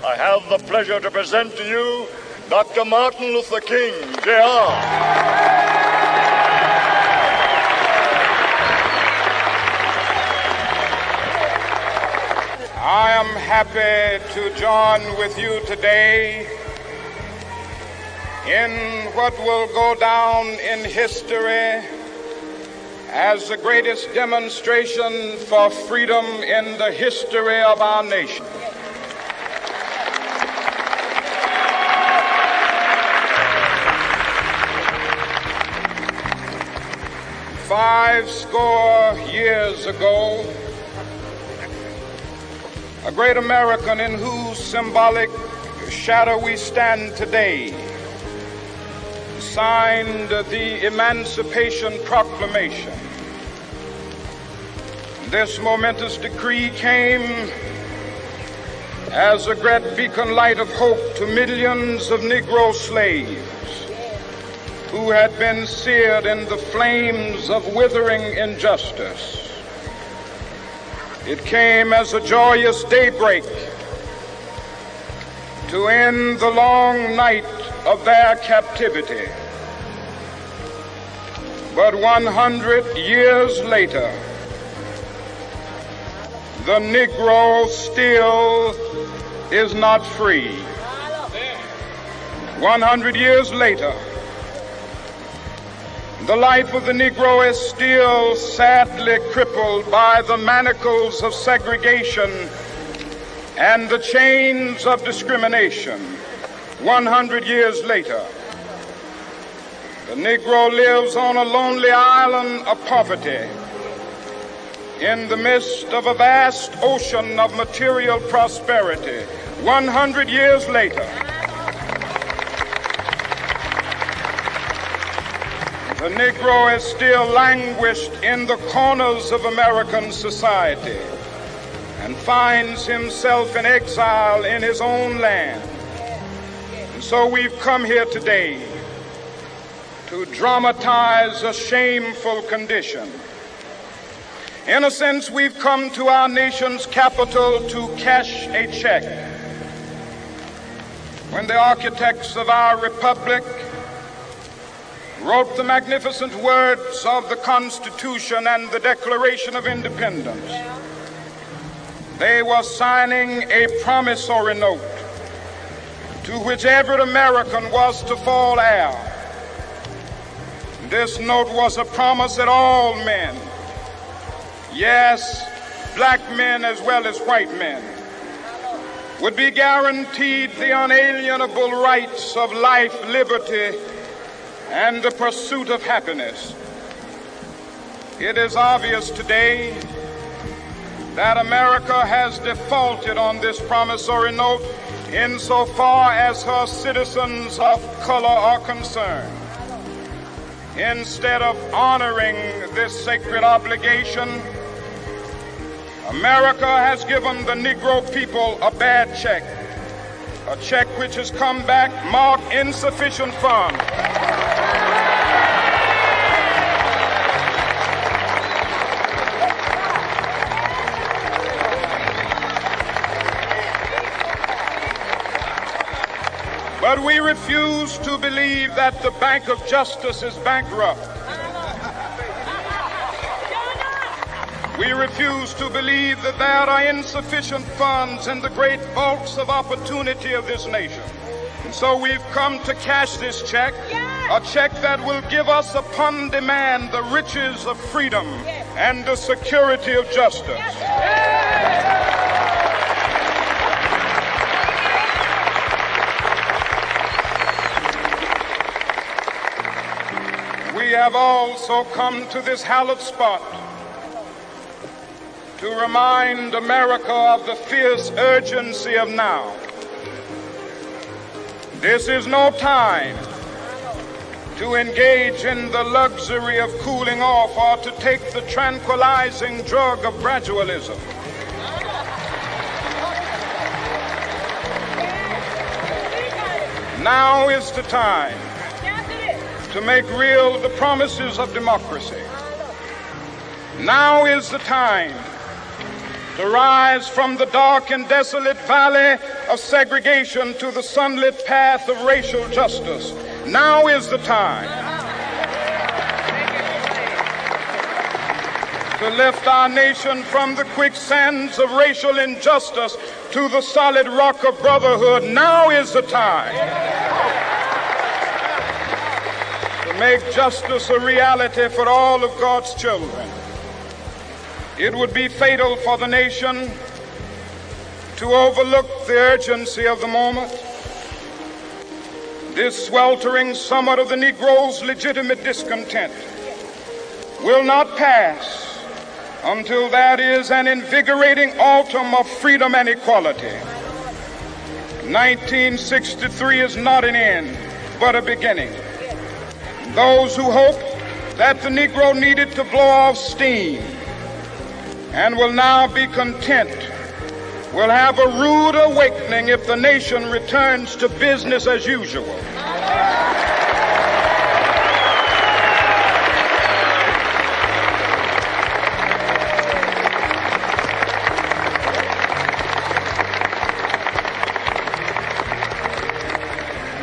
I have the pleasure to present to you Dr. Martin Luther King, Jr. I am happy to join with you today in what will go down in history as the greatest demonstration for freedom in the history of our nation. Five score years ago, a great American in whose symbolic shadow we stand today signed the Emancipation Proclamation. This momentous decree came as a great beacon light of hope to millions of Negro slaves who had been seared in the flames of withering injustice. It came as a joyous daybreak to end the long night of their captivity. But 100 years later, the Negro still is not free. 100 years later, the life of the Negro is still sadly crippled by the manacles of segregation and the chains of discrimination. 100 years later, the Negro lives on a lonely island of poverty in the midst of a vast ocean of material prosperity. 100 years later, the Negro is still languished in the corners of American society and finds himself in exile in his own land. And so we've come here today to dramatize a shameful condition. In a sense, we've come to our nation's capital to cash a check. When the architects of our republic wrote the magnificent words of the Constitution and the Declaration of Independence, they were signing a promissory note to which every American was to fall heir. This note was a promise that all men, yes, black men as well as white men, would be guaranteed the unalienable rights of life, liberty, and the pursuit of happiness. It is obvious today that America has defaulted on this promissory note insofar as her citizens of color are concerned. Instead of honoring this sacred obligation, America has given the Negro people a bad check, a check which has come back marked insufficient funds. But we refuse to believe that the Bank of Justice is bankrupt. We refuse to believe that there are insufficient funds in the great vaults of opportunity of this nation. And so we've come to cash this check, a check that will give us upon demand the riches of freedom and the security of justice. We have also come to this hallowed spot to remind America of the fierce urgency of now. This is no time to engage in the luxury of cooling off or to take the tranquilizing drug of gradualism. Now is the time to make real the promises of democracy. Now is the time to rise from the dark and desolate valley of segregation to the sunlit path of racial justice. Now is the time to lift our nation from the quicksands of racial injustice to the solid rock of brotherhood. Now is the time to make justice a reality for all of God's children. It would be fatal for the nation to overlook the urgency of the moment. This sweltering summit of the Negro's legitimate discontent will not pass until that is an invigorating autumn of freedom and equality. 1963 is not an end, but a beginning. Those who hope that the Negro needed to blow off steam and will now be content will have a rude awakening if the nation returns to business as usual.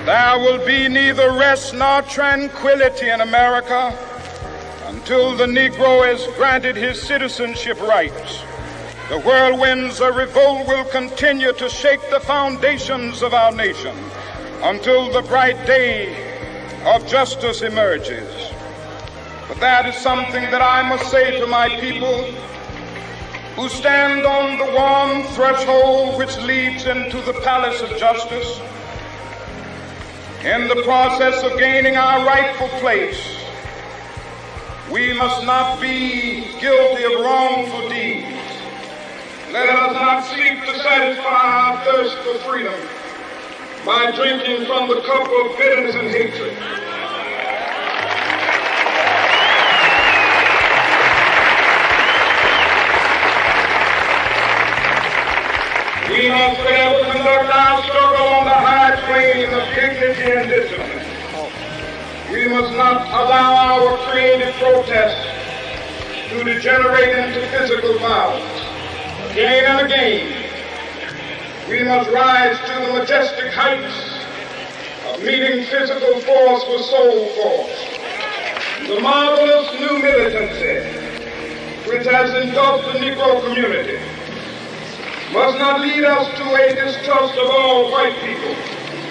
There will be neither rest nor tranquility in America until the Negro is granted his citizenship rights. The whirlwinds of revolt will continue to shake the foundations of our nation until the bright day of justice emerges. But that is something that I must say to my people who stand on the warm threshold which leads into the palace of justice. In the process of gaining our rightful place, we must not be guilty of wrongful deeds. Let us not seek to satisfy our thirst for freedom by drinking from the cup of bitterness and hatred. We must fail to conduct our struggle on the high plane of dignity and discipline. We must not allow our creative protest to degenerate into physical violence. Again and again, we must rise to the majestic heights of meeting physical force with soul force. The marvelous new militancy which has engulfed the Negro community must not lead us to a distrust of all white people.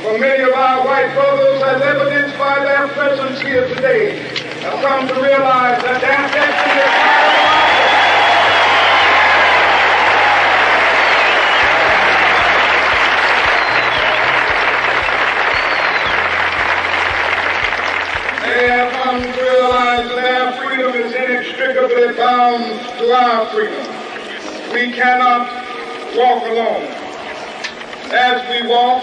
For many of our white brothers, as evidenced by their presence here today, have come to realize that their destiny is not They have come to realize that their freedom is inextricably bound to our freedom. We cannot walk alone. As we walk,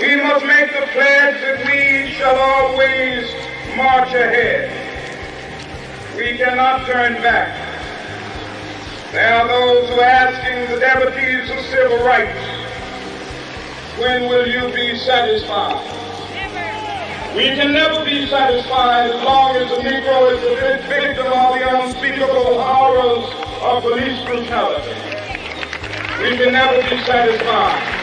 we must make the pledge that we shall always march ahead. We cannot turn back. There are those who are asking the devotees of civil rights, when will you be satisfied? We can never be satisfied as long as the Negro is the victim of the unspeakable horrors of police brutality. We can never be satisfied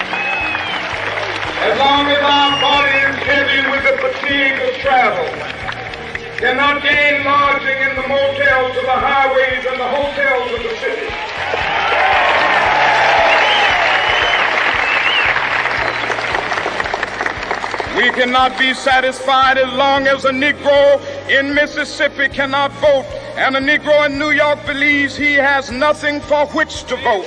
as long as our body is heavy with the fatigue of travel, cannot gain lodging in the motels of the highways and the hotels of the city. We cannot be satisfied as long as a Negro in Mississippi cannot vote and a Negro in New York believes he has nothing for which to vote.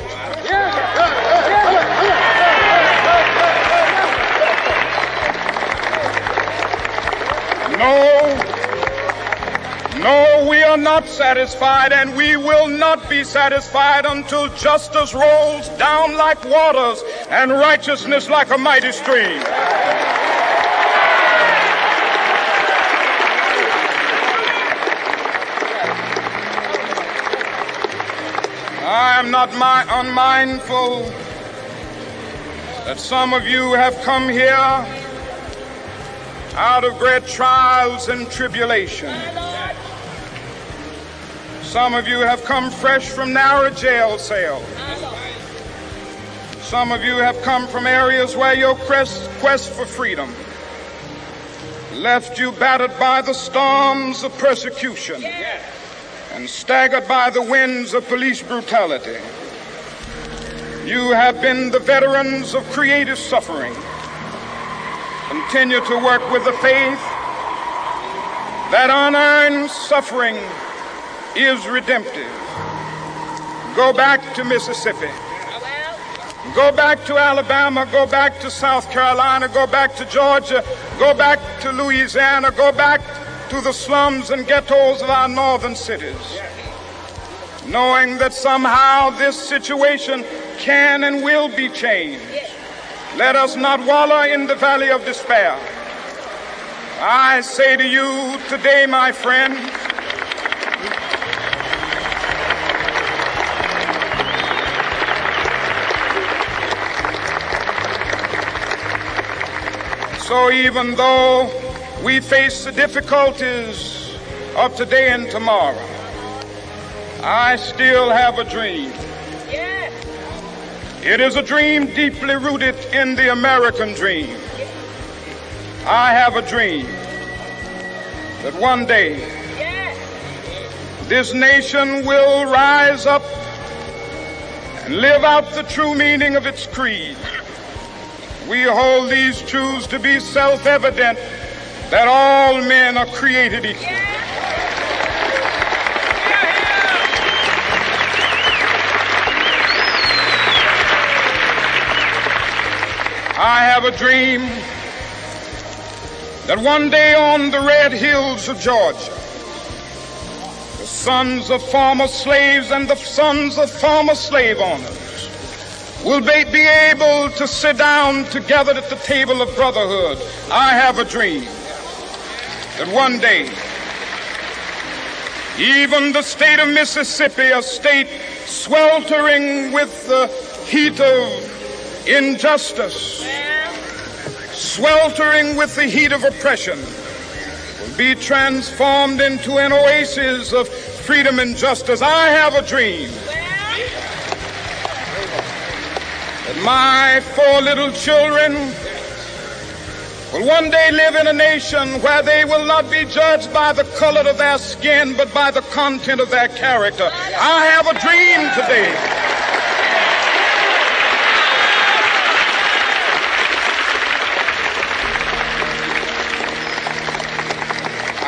No, we are not satisfied, and we will not be satisfied until justice rolls down like waters and righteousness like a mighty stream. I am not unmindful that some of you have come here out of great trials and tribulation. Some of you have come fresh from narrow jail cells. Some of you have come from areas where your quest for freedom left you battered by the storms of persecution and staggered by the winds of police brutality. You have been the veterans of creative suffering. Continue to work with the faith that unearned suffering is redemptive. Go back to Mississippi. Go back to Alabama. Go back to South Carolina. Go back to Georgia. Go back to Louisiana. Go back to the slums and ghettos of our northern cities, knowing that somehow this situation can and will be changed. Let us not wallow in the valley of despair. I say to you today, my friend, so even though we face the difficulties of today and tomorrow, I still have a dream. It is a dream deeply rooted in the American dream. I have a dream that one day this nation will rise up and live out the true meaning of its creed. We hold these truths to be self-evident, that all men are created equal. I have a dream that one day on the red hills of Georgia, the sons of former slaves and the sons of former slave owners will be able to sit down together at the table of brotherhood. I have a dream that one day even the state of Mississippi, a state sweltering with the heat of injustice, sweltering with the heat of oppression, will be transformed into an oasis of freedom and justice. I have a dream that my 4 little children will one day live in a nation where they will not be judged by the color of their skin, but by the content of their character. I have a dream today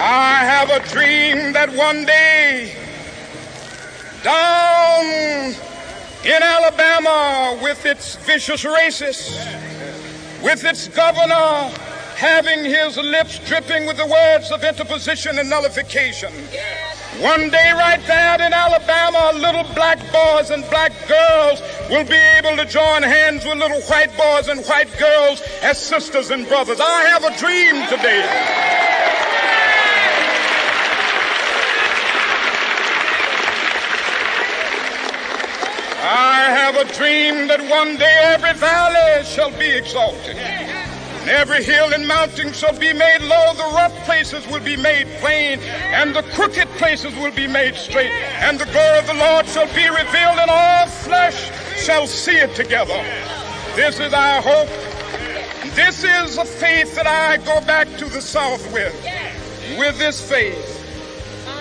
I have a dream that one day down in Alabama, with its vicious racists, with its governor having his lips dripping with the words of interposition and nullification, one day right there in Alabama, little black boys and black girls will be able to join hands with little white boys and white girls as sisters and brothers. I have a dream today I have a dream that one day every valley shall be exalted, and every hill and mountain shall be made low. The rough places will be made plain, and the crooked places will be made straight. And the glory of the Lord shall be revealed, and all flesh shall see it together. This is our hope. This is a faith that I go back to the South with. With this faith,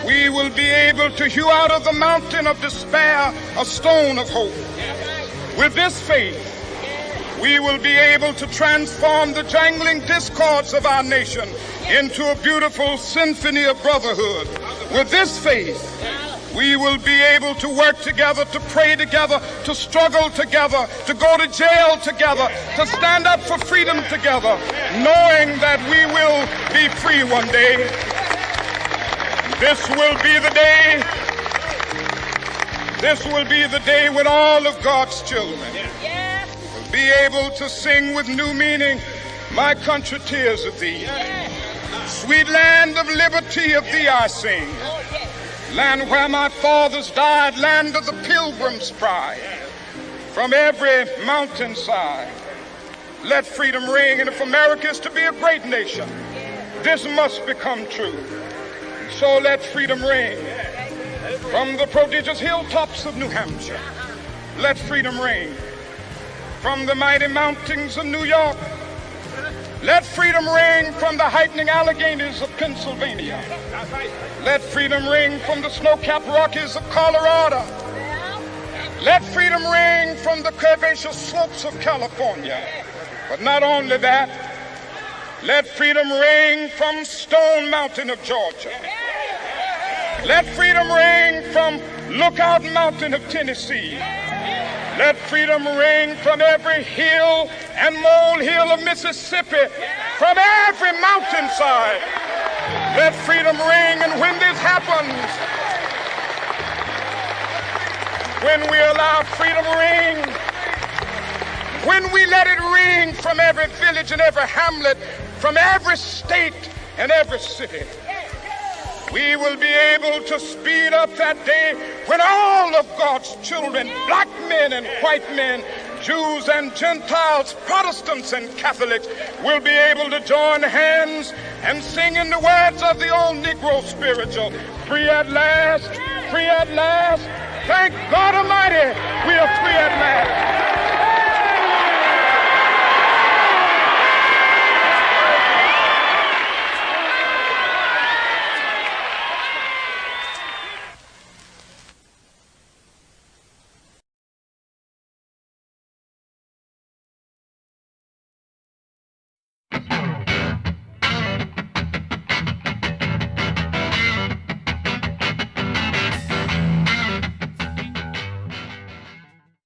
we will be able to hew out of the mountain of despair a stone of hope. With this faith, we will be able to transform the jangling discords of our nation into a beautiful symphony of brotherhood. With this faith, we will be able to work together, to pray together, to struggle together, to go to jail together, to stand up for freedom together, knowing that we will be free one day. This will be the day. This will be the day when all of God's children will be able to sing with new meaning, "My country, tears of thee. Sweet land of liberty, of thee I sing. Land where my fathers died, land of the pilgrim's pride. From every mountainside, let freedom ring. And if America is to be a great nation, this must become true. So let freedom ring from the prodigious hilltops of New Hampshire. Let freedom ring from the mighty mountains of New York. Let freedom ring from the heightening Alleghenies of Pennsylvania. Let freedom ring from the snow-capped Rockies of Colorado. Let freedom ring from the curvaceous slopes of California. But not only that, let freedom ring from Stone Mountain of Georgia. Let freedom ring from Lookout Mountain of Tennessee. Let freedom ring from every hill and molehill of Mississippi, from every mountainside. Let freedom ring, and when this happens, when we allow freedom ring, when we let it ring from every village and every hamlet, from every state and every city, we will be able to speed up that day when all of God's children, black men and white men, Jews and Gentiles, Protestants and Catholics, will be able to join hands and sing in the words of the old Negro spiritual, free at last, free at last. Thank God Almighty, we are free at last.